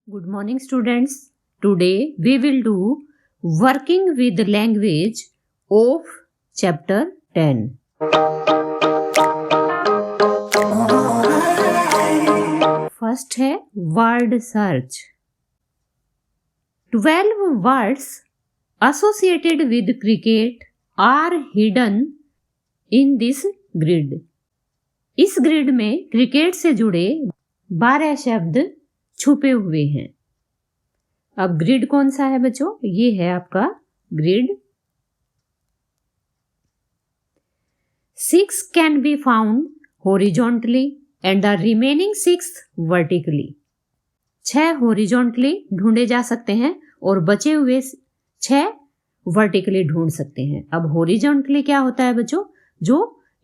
Good morning, students. Today we will do working with language of chapter 10. First है word search. 12 words associated with cricket are hidden in this grid. इस grid में cricket से जुड़े 12 शब्द छुपे हुए हैं. अब ग्रिड कौन सा है बच्चों? ये है आपका grid. 6 can be found horizontally and the remaining 6 vertically. 6 horizontally ढूंढे जा सकते हैं और बचे हुए 6 vertically ढूंढ सकते हैं. अब horizontally क्या होता है बच्चों? जो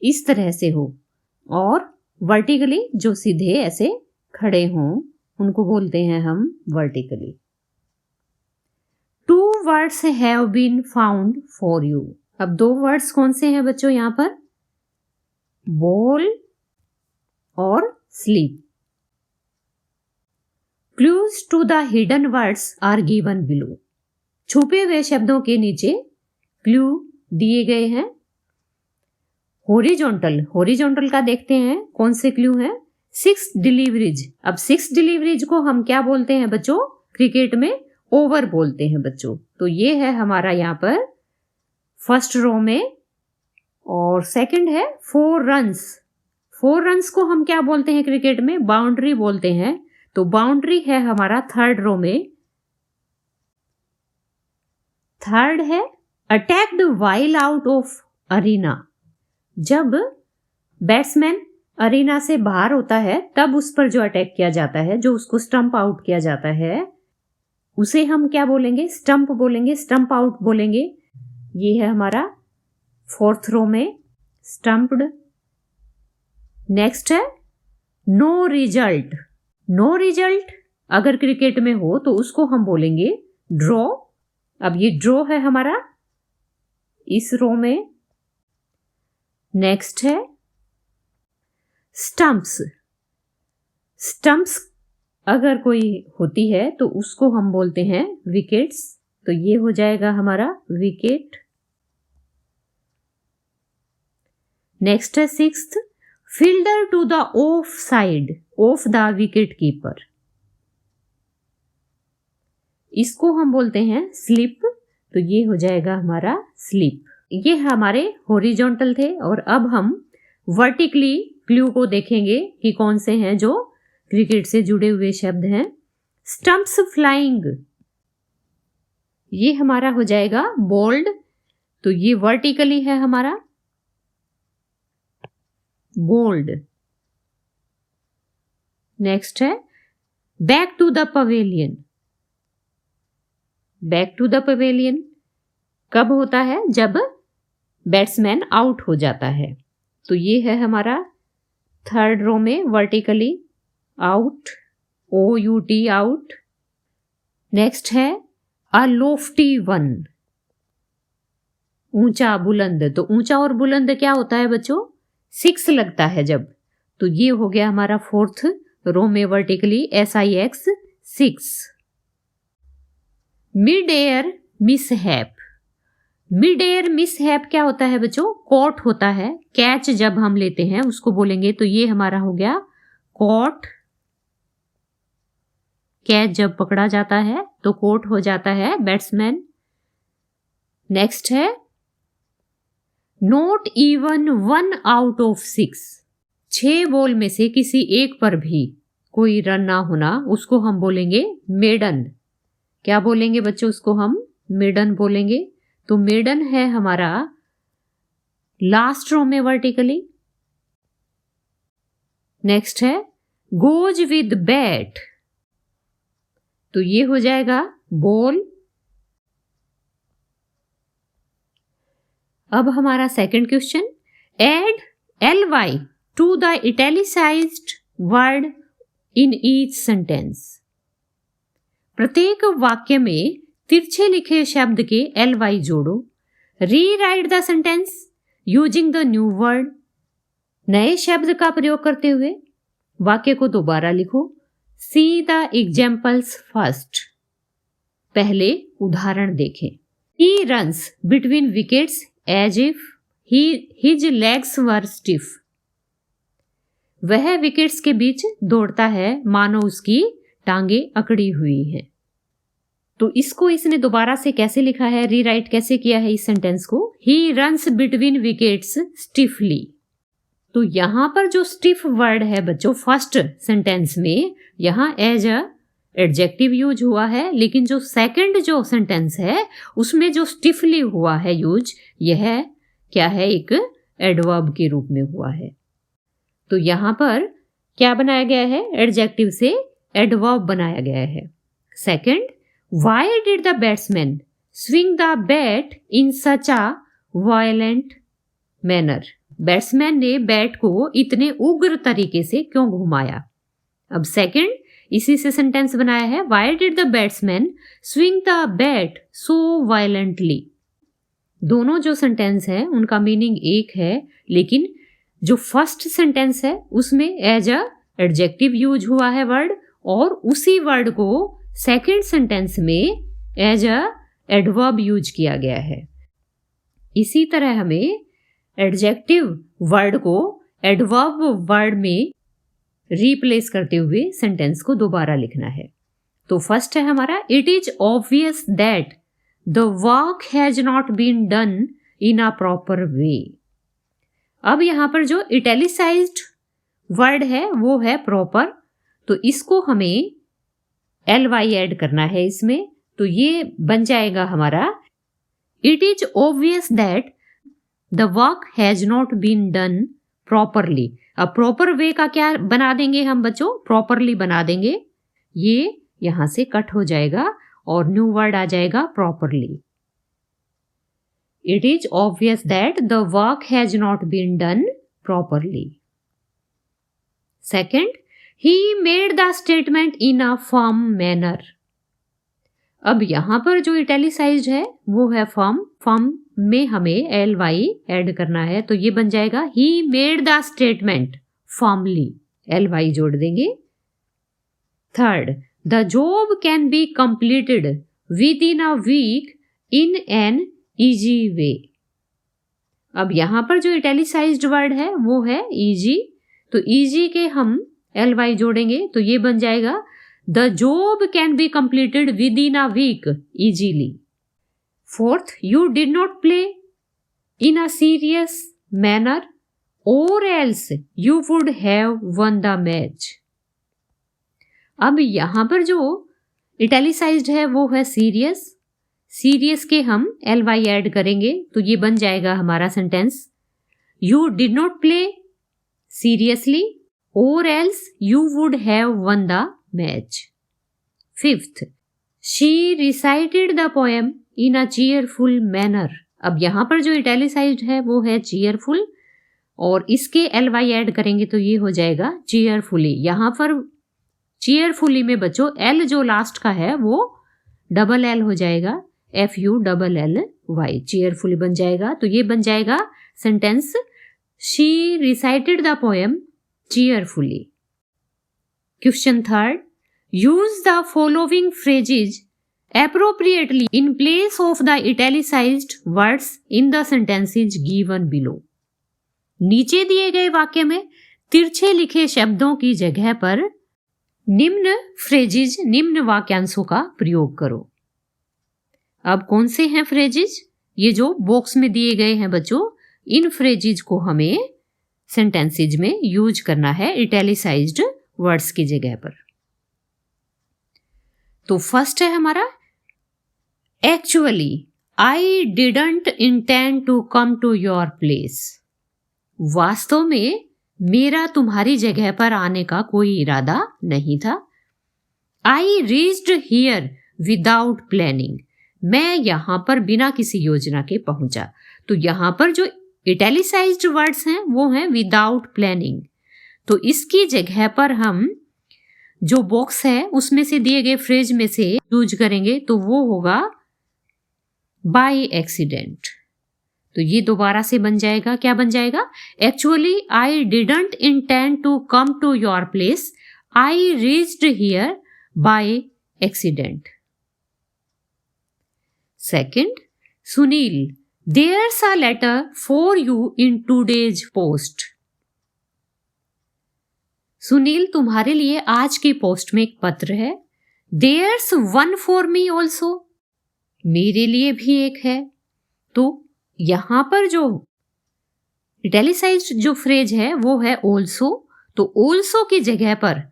इस तरह से हो, और vertically जो सीधे ऐसे खड़े हों, उनको बोलते हैं हम vertically. 2 words have been found for you. अब 2 words कौन से हैं बच्चों यहां पर? ball और sleep. Clues to the hidden words are given below. छुपे हुए शब्दों के नीचे क्लू दिए गए हैं. हॉरिजॉन्टल का देखते हैं कौन से क्लू हैं. 6 डिलीवरीज. अब 6 डिलीवरीज को हम क्या बोलते हैं बच्चों? क्रिकेट में ओवर बोलते हैं बच्चों. तो ये है हमारा यहाँ पर फर्स्ट रो में. और सेकंड है 4 रन्स. 4 रन्स को हम क्या बोलते हैं क्रिकेट में? बाउंड्री बोलते हैं. तो बाउंड्री है हमारा थर्ड रो में. थर्ड है attacked while out of arena. जब बैट्समैन अरीना से बाहर होता है तब उस पर जो अटैक किया जाता है, जो उसको स्टंप आउट किया जाता है, उसे हम क्या बोलेंगे? स्टंप बोलेंगे, स्टंप आउट बोलेंगे. ये है हमारा फोर्थ रो में स्टंप्ड. नेक्स्ट है नो रिजल्ट. नो रिजल्ट अगर क्रिकेट में हो तो उसको हम बोलेंगे ड्रॉ. अब ये ड्रॉ है हमारा इस रो में. नेक्स्ट है स्टंप्स. स्टंप्स अगर कोई होती है तो उसको हम बोलते हैं विकेट्स. तो ये हो जाएगा हमारा विकेट. नेक्स्ट है sixth fielder to the off side of the wicket keeper. इसको हम बोलते हैं स्लिप. तो ये हो जाएगा हमारा स्लिप. ये हमारे हॉरिजॉन्टल थे. और अब हम वर्टिकली क्लू को देखेंगे कि कौन से हैं जो क्रिकेट से जुड़े हुए शब्द हैं. स्टंप्स फ्लाइंग, ये हमारा हो जाएगा बोल्ड. तो ये वर्टिकली है हमारा बोल्ड. नेक्स्ट है back to the pavilion. Back to the pavilion कब होता है? जब बैट्समैन आउट हो जाता है. तो ये है हमारा थर्ड रो में vertically out, OUT out. Next है अ लोफ्टी वन, ऊंचा बुलंद. तो ऊंचा और बुलंद क्या होता है बच्चों? 6 लगता है जब. तो ये हो गया हमारा फोर्थ रो में vertically SIX 6. Mid air mishap. Mid air mishap क्या होता है बच्चों? कॉट होता है. कैच जब हम लेते हैं उसको बोलेंगे. तो ये हमारा हो गया कॉट. कैच जब पकड़ा जाता है तो कॉट हो जाता है बैट्समैन. नेक्स्ट है not even 1 out of 6. 6 ball में से किसी एक पर भी कोई रन ना होना, उसको हम बोलेंगे मेडन. क्या बोलेंगे बच्चों? उसको हम मेडन बोलेंगे. तो मेडन है हमारा लास्ट रो में वर्टिकली. नेक्स्ट है गोज विद बैट. तो ये हो जाएगा बॉल. अब हमारा second question, add LY to the italicised word in each sentence. प्रत्येक वाक्य में तिरछे लिखे शब्द के LY जोड़ो. Rewrite the sentence using the new word. नए शब्द का प्रयोग करते हुए वाक्य को दोबारा लिखो. See the examples first. पहले उदाहरण देखें। He runs between wickets as if his legs were stiff. वह विकेट्स के बीच दौड़ता है मानो उसकी टांगे अकड़ी हुई हैं। तो इसको इसने दोबारा से कैसे लिखा है, रीराइट कैसे किया है इस सेंटेंस को? He runs between wickets stiffly. तो यहां पर जो स्टिफ वर्ड है बच्चों फर्स्ट सेंटेंस में, यहां एज अ एडजेक्टिव यूज हुआ है, लेकिन जो सेकंड जो सेंटेंस है उसमें जो स्टिफली हुआ है यूज, यह क्या है, एक एडवर्ब के रूप में हुआ है। तो यहां पर क्या बनाया गया है, एडजेक्टिव से एडवर्ब बनाया गया है। Second, why did the batsman swing the bat in such a violent manner? Batsman ने बैट को इतने उग्र तरीके से क्यों घुमाया? अब सेकंड इसी से सेंटेंस बनाया है, why did the batsman swing the bat so violently. दोनों जो सेंटेंस है उनका मीनिंग एक है, लेकिन जो फर्स्ट सेंटेंस है उसमें एज अ एडजेक्टिव यूज हुआ है वर्ड, और उसी वर्ड को सेकंड सेंटेंस में एज अ एडवर्ब यूज किया गया है। इसी तरह हमें एडजेक्टिव वर्ड को एडवर्ब वर्ड में रिप्लेस करते हुए सेंटेंस को दोबारा लिखना है। तो फर्स्ट है हमारा, it is obvious that the work has not been done in a proper way. अब यहां पर जो इटैलिसाइज्ड वर्ड है वो है प्रॉपर, तो इसको हमें ly ऐड करना है इसमें। तो ये बन जाएगा हमारा, it is obvious that the work has not been done properly. अब प्रॉपर वे का क्या बना देंगे हम बच्चों, प्रॉपरली बना देंगे। ये यहां से कट हो जाएगा और न्यू वर्ड आ जाएगा properly. It is obvious that the work has not been done properly. Second, he made the statement in a firm manner. अब यहां पर जो इटैलिसाइज्ड है वो है फर्म, फर्म में हमें ly ऐड करना है, तो ये बन जाएगा, he made the statement firmly, ly जोड़ देंगे। Third, the job can be completed within a week in an easy way. अब यहां पर जो इटैलिसाइज्ड वर्ड है वो है इजी, तो इजी के हम ly जोड़ेंगे, तो ये बन जाएगा, the job can be completed within a week easily. Fourth, you did not play in a serious manner or else you would have won the match. अब यहां पर जो इटैलिसाइज्ड है वो है सीरियस, सीरियस के हम ly ऐड करेंगे, तो ये बन जाएगा हमारा sentence, you did not play seriously or else you would have won the match. Fifth, she recited the poem in a cheerful manner. अब यहां पर जो इटैलिसाइज्ड है वो है चीयरफुल, और इसके ly ऐड करेंगे तो ये हो जाएगा चीयरफुली। यहां पर चीयरफुली में बच्चों l जो लास्ट का है वो डबल l हो जाएगा, FULLY, चीयरफुली बन जाएगा। तो ये बन जाएगा sentence, she recited the poem cheerfully. Question third, use the following phrases appropriately in place of the italicized words in the sentences given below. नीचे दिए गए वाक्य में तिरछे लिखे शब्दों की जगह पर निम्न फ्रेजेज, निम्न वाक्यांशों का प्रयोग करो। अब कौन से हैं फ्रेजेज? ये जो बॉक्स में दिए गए हैं बच्चों, इन फ्रेजेज को हमें सेंटेंसेज में यूज करना है इटैलिसाइज्ड वर्ड्स की जगह पर। तो फर्स्ट है हमारा, actually I didn't intend to come to your place. वास्तव में मेरा तुम्हारी जगह पर आने का कोई इरादा नहीं था। I reached here without planning. मैं यहां पर बिना किसी योजना के पहुंचा। तो यहां पर जो इटैलिसाइज्ड वर्ड्स हैं वो हैं विदाउट प्लानिंग। तो इसकी जगह पर हम जो बॉक्स है उसमें से दिए गए फ्रेज में से यूज करेंगे, तो वो होगा बाय एक्सीडेंट। तो ये दोबारा से बन जाएगा, क्या बन जाएगा? Actually I didn't intend to come to your place, I reached here by accident. Second, Sunil, there's a letter for you in today's post. Sunil, तुम्हारे लिए आज की पोस्ट में एक पत्र है. There's one for me also. मेरे लिए भी एक है. तो यहां पर जो इटैलिसाइज्ड जो फ्रेज है वो है also. तो also की जगह पर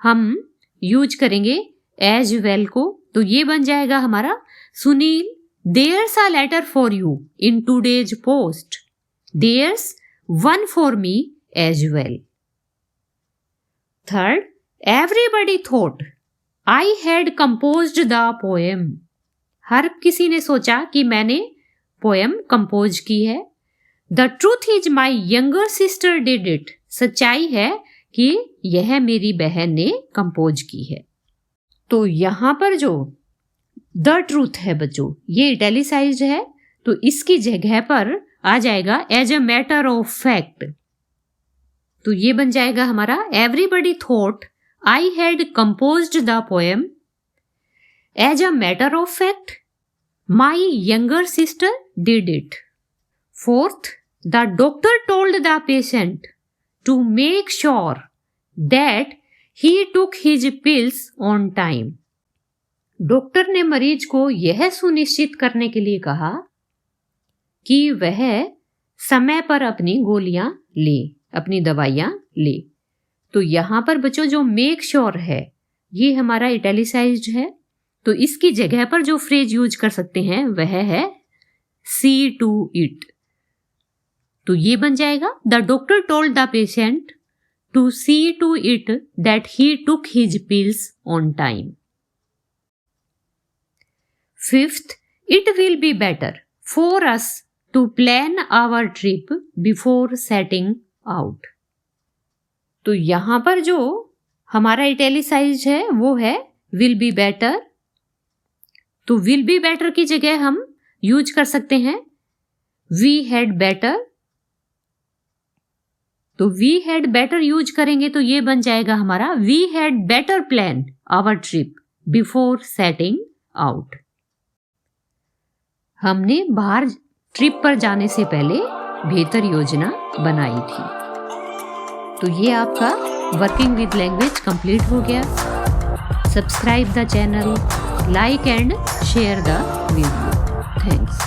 हम यूज करेंगे as well को. तो ये बन जाएगा हमारा Sunil, there's a letter for you in today's post. There's one for me as well. Third, everybody thought I had composed the poem. हर किसी ने सोचा कि मैंने पोएम कंपोज की है. The truth is my younger sister did it. सच्चाई है कि यह मेरी बहन ने कंपोज की है. तो यहां पर जो द ट्रूथ है बच्चों, ये इटैलिसाइज्ड है, तो इसकी जगह पर आ जाएगा as a matter of fact. तो ये बन जाएगा हमारा everybody thought I had composed the poem. As a matter of fact my younger sister did it. Fourth, the doctor told the patient to make sure that he took his pills on time. Doctor ने मरीज को यह सुनिश्चित करने के लिए कहा कि वह समय पर अपनी गोलियां ले, अपनी दवाइयां ले. तो यहां पर बच्चों जो मेक श्योर है ये हमारा इटैलिसाइज्ड है. तो इसकी जगह पर जो फ्रेज यूज कर सकते हैं वह है सी टू इट. तो ये बन जाएगा the doctor told the patient to see to it that he took his pills on time. Fifth, it will be better for us to plan our trip before setting out. तो यहां पर जो हमारा italicised है वो है will be better. तो will be better की जगह हम यूज कर सकते हैं वी हैड बेटर. तो वी हैड बेटर यूज करेंगे तो ये बन जाएगा हमारा we had better plan our trip before setting out. हमने बाहर ट्रिप पर जाने से पहले बेहतर योजना बनाई थी. तो ये आपका वर्किंग विद लैंग्वेज कंप्लीट हो गया. Subscribe the channel, like and share the video. Thanks.